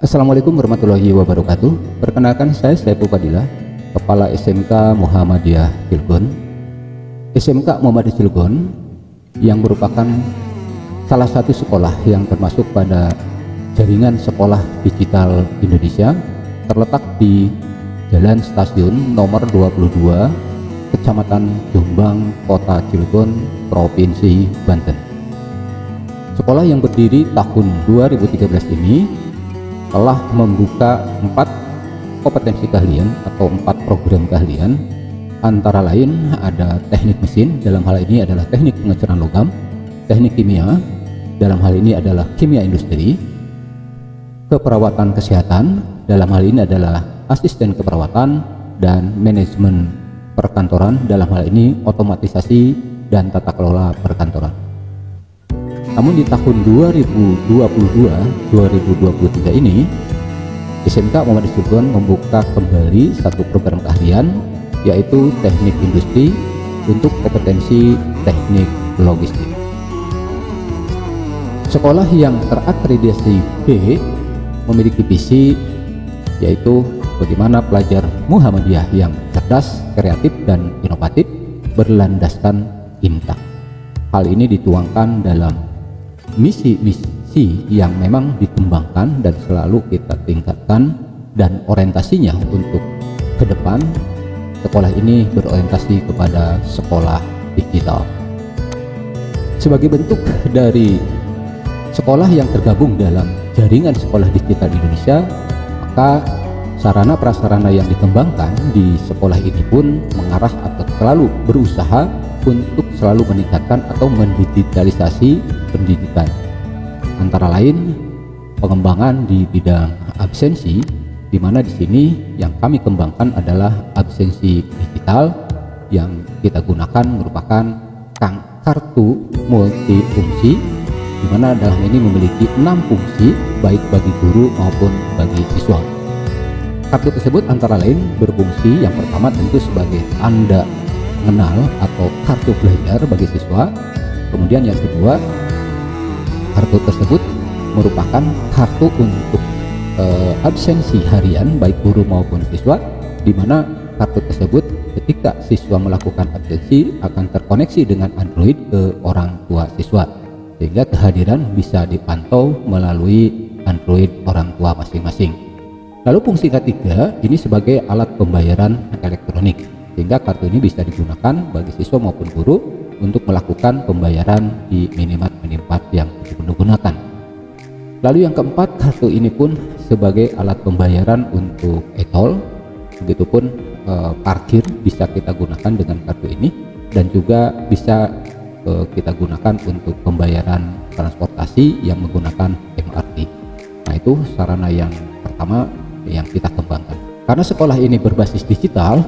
Assalamualaikum warahmatullahi wabarakatuh. Perkenalkan, saya Saiful Fadilah, Kepala SMK Muhammadiyah Cilegon. SMK Muhammadiyah Cilegon yang merupakan salah satu sekolah yang termasuk pada jaringan sekolah digital Indonesia, terletak di Jalan Stasiun nomor 22, Kecamatan Jombang, Kota Cilegon, Provinsi Banten. Sekolah yang berdiri tahun 2013 ini telah membuka 4 kompetensi keahlian atau 4 program keahlian, antara lain ada teknik mesin, dalam hal ini adalah teknik pengeceran logam, teknik kimia, dalam hal ini adalah kimia industri, keperawatan kesehatan, dalam hal ini adalah asisten keperawatan, dan manajemen perkantoran, dalam hal ini otomatisasi dan tata kelola perkantoran. Namun di tahun 2022-2023 ini, SMK Muhammadiyah Cilegon membuka kembali satu program keahlian, yaitu teknik industri untuk kompetensi teknik logistik. Sekolah yang terakreditasi B memiliki visi, yaitu bagaimana pelajar Muhammadiyah yang cerdas, kreatif, dan inovatif berlandaskan IMTA. Hal ini dituangkan dalam misi-misi yang memang dikembangkan dan selalu kita tingkatkan, dan orientasinya untuk ke depan sekolah ini berorientasi kepada sekolah digital. Sebagai bentuk dari sekolah yang tergabung dalam jaringan sekolah digital Indonesia, maka sarana prasarana yang dikembangkan di sekolah ini pun mengarah atau selalu berusaha untuk selalu meningkatkan atau mendigitalisasi pendidikan, antara lain pengembangan di bidang absensi, di mana di sini yang kami kembangkan adalah absensi digital yang kita gunakan merupakan kartu multifungsi, di mana dalam ini memiliki 6 fungsi baik bagi guru maupun bagi siswa. Kartu tersebut antara lain berfungsi yang pertama tentu sebagai tanda mengenal atau kartu belajar bagi siswa. Kemudian yang kedua, kartu tersebut merupakan kartu untuk absensi harian baik guru maupun siswa, di mana kartu tersebut ketika siswa melakukan absensi akan terkoneksi dengan Android ke orang tua siswa, sehingga kehadiran bisa dipantau melalui Android orang tua masing-masing. Lalu fungsi ketiga ini sebagai alat pembayaran elektronik, sehingga kartu ini bisa digunakan bagi siswa maupun guru untuk melakukan pembayaran di minimat-minimat yang digunakan. Lalu yang keempat, kartu ini pun sebagai alat pembayaran untuk e-tol, begitupun parkir bisa kita gunakan dengan kartu ini, dan juga bisa kita gunakan untuk pembayaran transportasi yang menggunakan MRT. Nah, itu sarana yang pertama yang kita kembangkan. Karena sekolah ini berbasis digital,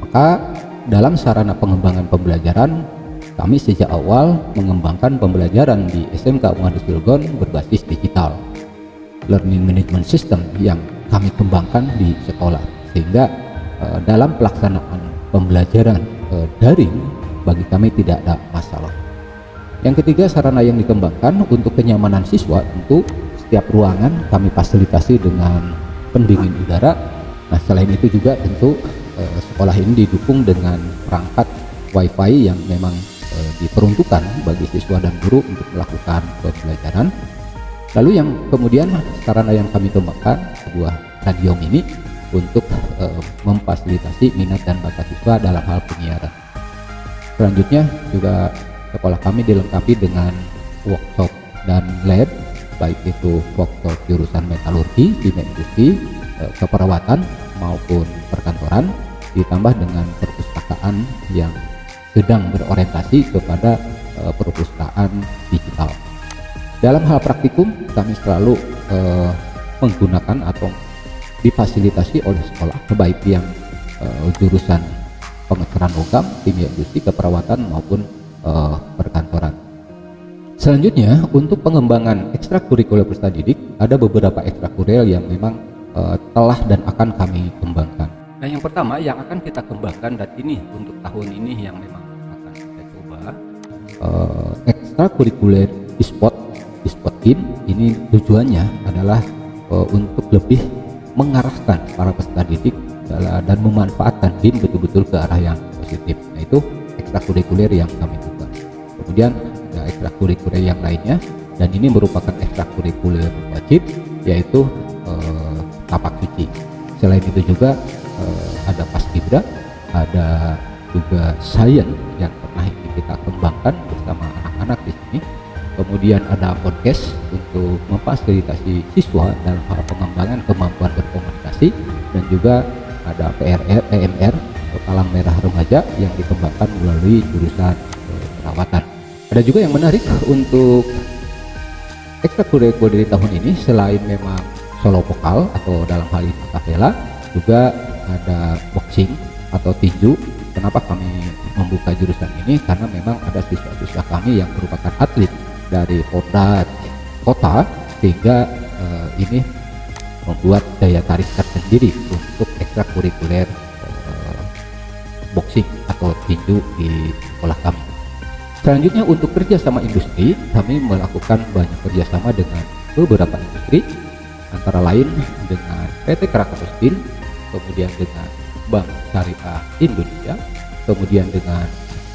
maka dalam sarana pengembangan pembelajaran kami sejak awal mengembangkan pembelajaran di SMK Muhammadiyah Cilegon berbasis digital, learning management system yang kami kembangkan di sekolah, sehingga dalam pelaksanaan pembelajaran daring bagi kami tidak ada masalah. Yang ketiga, sarana yang dikembangkan untuk kenyamanan siswa, tentu setiap ruangan kami fasilitasi dengan pendingin udara. Nah, selain itu juga tentu sekolah ini didukung dengan perangkat WiFi yang memang diperuntukkan bagi siswa dan guru untuk melakukan pembelajaran. Lalu yang kemudian sarana yang kami kembangkan sebuah radio mini untuk memfasilitasi minat dan bakat siswa dalam hal penyiaran. Selanjutnya juga sekolah kami dilengkapi dengan workshop dan lab, baik itu workshop jurusan metalurgi, kimia industri, keperawatan maupun perkantoran, ditambah dengan perpustakaan yang sedang berorientasi kepada perpustakaan digital. Dalam hal praktikum kami selalu menggunakan atau difasilitasi oleh sekolah, baik yang jurusan pengeceran logam, kimia industri, keperawatan maupun perkantoran. Selanjutnya, untuk pengembangan ekstrakurikuler peserta didik, ada beberapa ekstrakurikuler yang memang telah dan akan kami kembangkan. Nah, yang pertama yang akan kita kembangkan dan ini untuk tahun ini yang memang akan kita coba, ekstrakurikuler e-sport game. Ini tujuannya adalah untuk lebih mengarahkan para peserta didik dan memanfaatkan BIM betul-betul ke arah yang positif, yaitu ekstrakurikuler yang kami buka. Kemudian ada ekstrakurikuler yang lainnya, dan ini merupakan ekstrakurikuler wajib, yaitu tapak suci. Selain itu juga ada paskibra, ada juga sains yang pernah kita kembangkan bersama anak-anak di sini. Kemudian ada podcast untuk memfasilitasi siswa dalam hal pengembangan kemampuan berkomunikasi, dan juga ada PMR Palang Merah Remaja yang dikembangkan melalui jurusan perawatan. Ada juga yang menarik untuk ekstrakurikuler di tahun ini, selain memang solo vokal atau dalam hal ini kapela, juga ada boxing atau tinju. Kenapa kami membuka jurusan ini? Karena memang ada siswa-siswa kami yang merupakan atlet dari kota, sehingga ini membuat daya tarik tersendiri untuk ekstrakurikuler boxing atau tinju di sekolah kami. Selanjutnya untuk kerja sama industri, kami melakukan banyak kerjasama dengan beberapa industri, antara lain dengan PT Krakatau Steel, kemudian dengan Bank Syariah Indonesia, kemudian dengan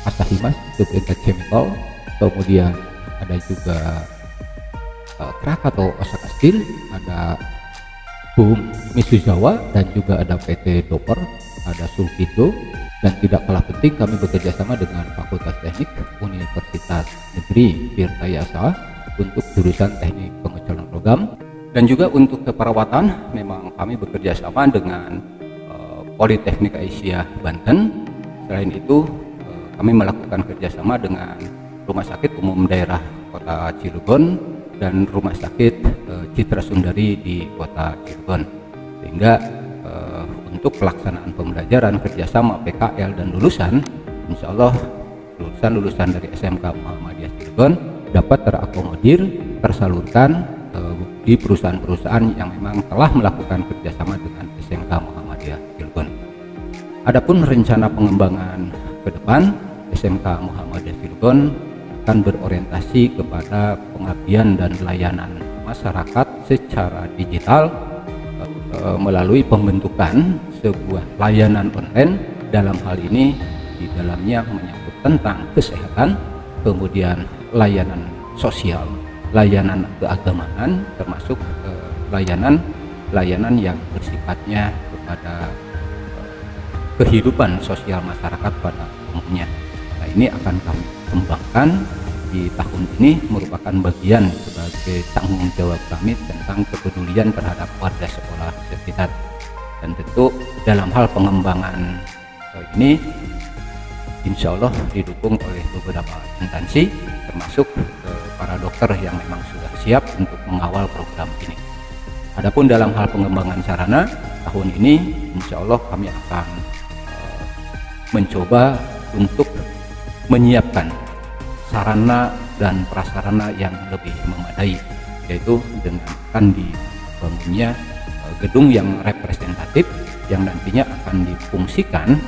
Asahi Super Chemical, kemudian ada juga Krakatau Osaka Steel, ada Boom Mitsuzawa, dan juga ada PT Doper, ada Sulfido, dan tidak kalah penting kami bekerja sama dengan Fakultas Teknik Universitas Negeri Tirtayasa untuk jurusan Teknik Pengecoran Logam, dan juga untuk keperawatan memang kami bekerja sama dengan Politeknik Asia Banten. Selain itu kami melakukan kerjasama dengan Rumah Sakit Umum Daerah Kota Cilegon dan Rumah Sakit Citra Sundari di Kota Cilegon, sehingga untuk pelaksanaan pembelajaran kerjasama PKL dan lulusan, insya Allah lulusan dari SMK Muhammadiyah Cilegon dapat terakomodir, tersalurkan di perusahaan-perusahaan yang memang telah melakukan kerjasama dengan SMK Muhammadiyah Cilegon. Adapun rencana pengembangan ke depan, SMK Muhammadiyah Cilegon akan berorientasi kepada pengabdian dan layanan masyarakat secara digital melalui pembentukan sebuah layanan online. Dalam hal ini di dalamnya menyangkut tentang kesehatan, kemudian layanan sosial, layanan keagamaan, termasuk layanan yang bersifatnya kepada kehidupan sosial masyarakat pada umumnya. Nah, ini akan kami kembangkan di tahun ini, merupakan bagian sebagai tanggung jawab kami tentang kepedulian terhadap warga sekolah sekitar. Dan tentu dalam hal pengembangan ini insya Allah didukung oleh beberapa instansi, termasuk para dokter yang memang sudah siap untuk mengawal program ini. Adapun dalam hal pengembangan sarana, tahun ini insya Allah kami akan mencoba untuk menyiapkan sarana dan prasarana yang lebih memadai, yaitu dengan akan dibangunnya gedung yang representatif yang nantinya akan difungsikan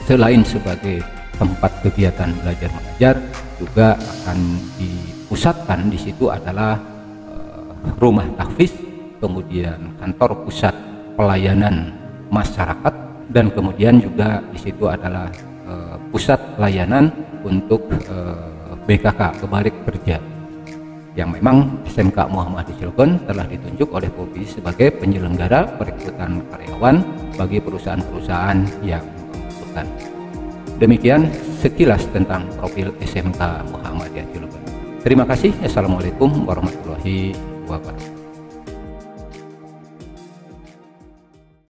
selain sebagai tempat kegiatan belajar mengajar, juga akan dipusatkan di situ adalah rumah tahfiz, kemudian kantor pusat pelayanan masyarakat, dan kemudian juga di situ adalah pusat layanan untuk BKK kebalik kerja, yang memang SMK Muhammadiyah Cilegon telah ditunjuk oleh Provinsi sebagai penyelenggara perekrutan karyawan bagi perusahaan-perusahaan yang membutuhkan. Demikian sekilas tentang profil SMK Muhammadiyah Cilegon. Terima kasih. Assalamualaikum warahmatullahi wabarakatuh.